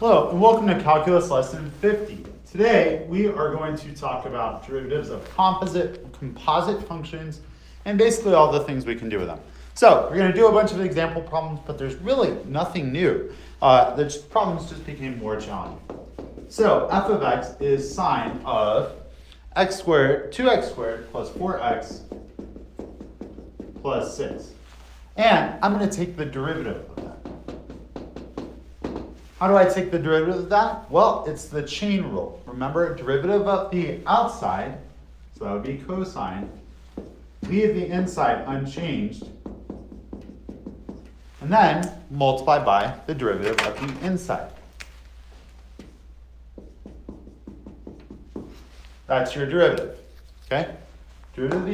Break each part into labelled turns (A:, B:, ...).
A: Hello and welcome to Calculus Lesson 50. Today we are going to talk about derivatives of composite functions and basically all the things we can do with them. So we're going to do a bunch of example problems, but there's really nothing new. The problems just became more challenging. So f of x is sine of x squared, 2x squared plus 4x plus 6. And I'm going to take the derivative of that. How do I take the derivative of that? Well, it's the chain rule. Remember, derivative of the outside, so that would be cosine, leave the inside unchanged, and then multiply by the derivative of the inside. That's your derivative, okay? Derivative of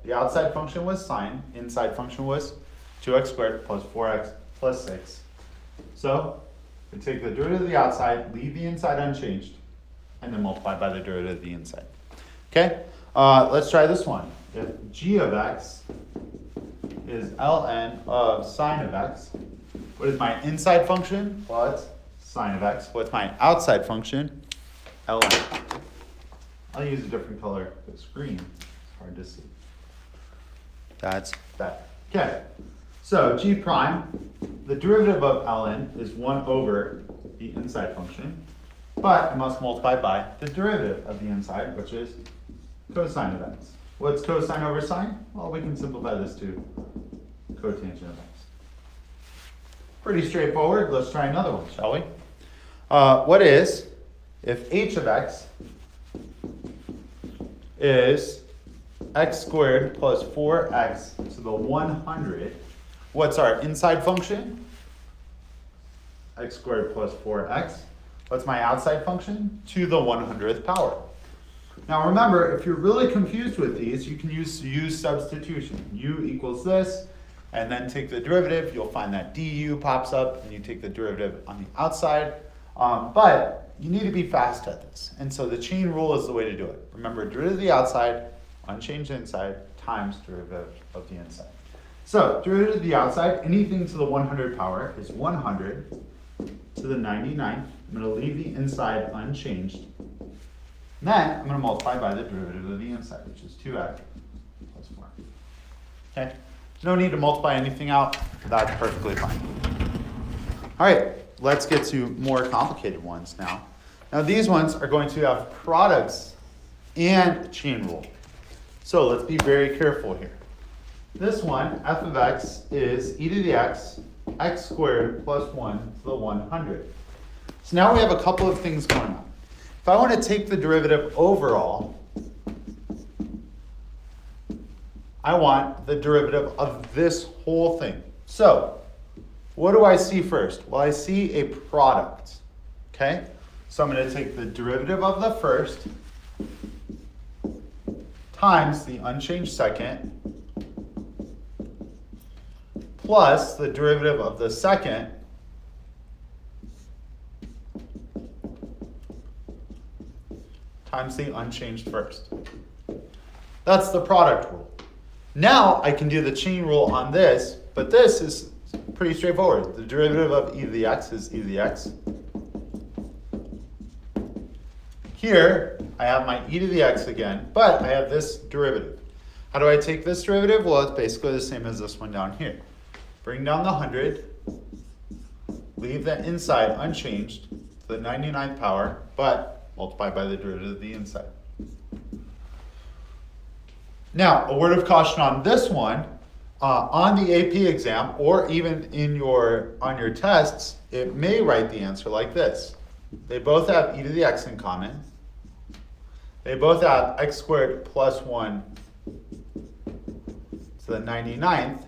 A: the outside function was sine, inside function was 2x squared plus 4x plus 6. So, we take the derivative of the outside, leave the inside unchanged, and then multiply by the derivative of the inside. Okay? Let's try this one. If g of x is ln of sine of x, what is my inside function? Well, it's sine of x. What's my outside function? ln. I'll use a different color for the screen. It's hard to see. That's that. Okay. So g prime, the derivative of ln is 1 over the inside function, but I must multiply by the derivative of the inside, which is cosine of x. What's cosine over sine? Well, we can simplify this to cotangent of x. Pretty straightforward. Let's try another one, shall we? What is, if h of x is x squared plus 4x to the 100, what's our inside function? X squared plus 4x. What's my outside function? To the 100th power. Now remember, if you're really confused with these, you can use substitution. U equals this, and then take the derivative. You'll find that du pops up, and you take the derivative on the outside. But you need to be fast at this. And so the chain rule is the way to do it. Remember, derivative of the outside, unchanged inside, times derivative of the inside. So, derivative of the outside, anything to the 100 power is 100 to the 99th. I'm going to leave the inside unchanged. And then I'm going to multiply by the derivative of the inside, which is 2x plus 4. Okay? No need to multiply anything out. That's perfectly fine. All right, let's get to more complicated ones now. Now, these ones are going to have products and chain rule. So, let's be very careful here. This one, f of x, is e to the x squared plus 1 to the 100. So now we have a couple of things going on. If I want to take the derivative overall, I want the derivative of this whole thing. So, what do I see first? Well, I see a product, okay? So I'm going to take the derivative of the first times the unchanged second plus the derivative of the second times the unchanged first. That's the product rule. Now I can do the chain rule on this, but this is pretty straightforward. The derivative of e to the x is e to the x. Here, I have my e to the x again, but I have this derivative. How do I take this derivative? Well, it's basically the same as this one down here. Bring down the 100, leave the inside unchanged to the 99th power, but multiply by the derivative of the inside. Now, a word of caution on this one, on the AP exam, or even on your tests, it may write the answer like this. They both have e to the x in common. They both have x squared plus 1 to the 99th.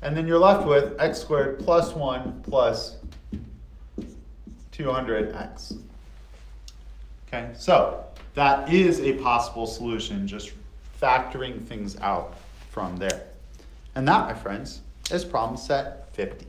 A: And then you're left with x squared plus 1 plus 200x. Okay, so that is a possible solution, just factoring things out from there. And that, my friends, is problem set 50.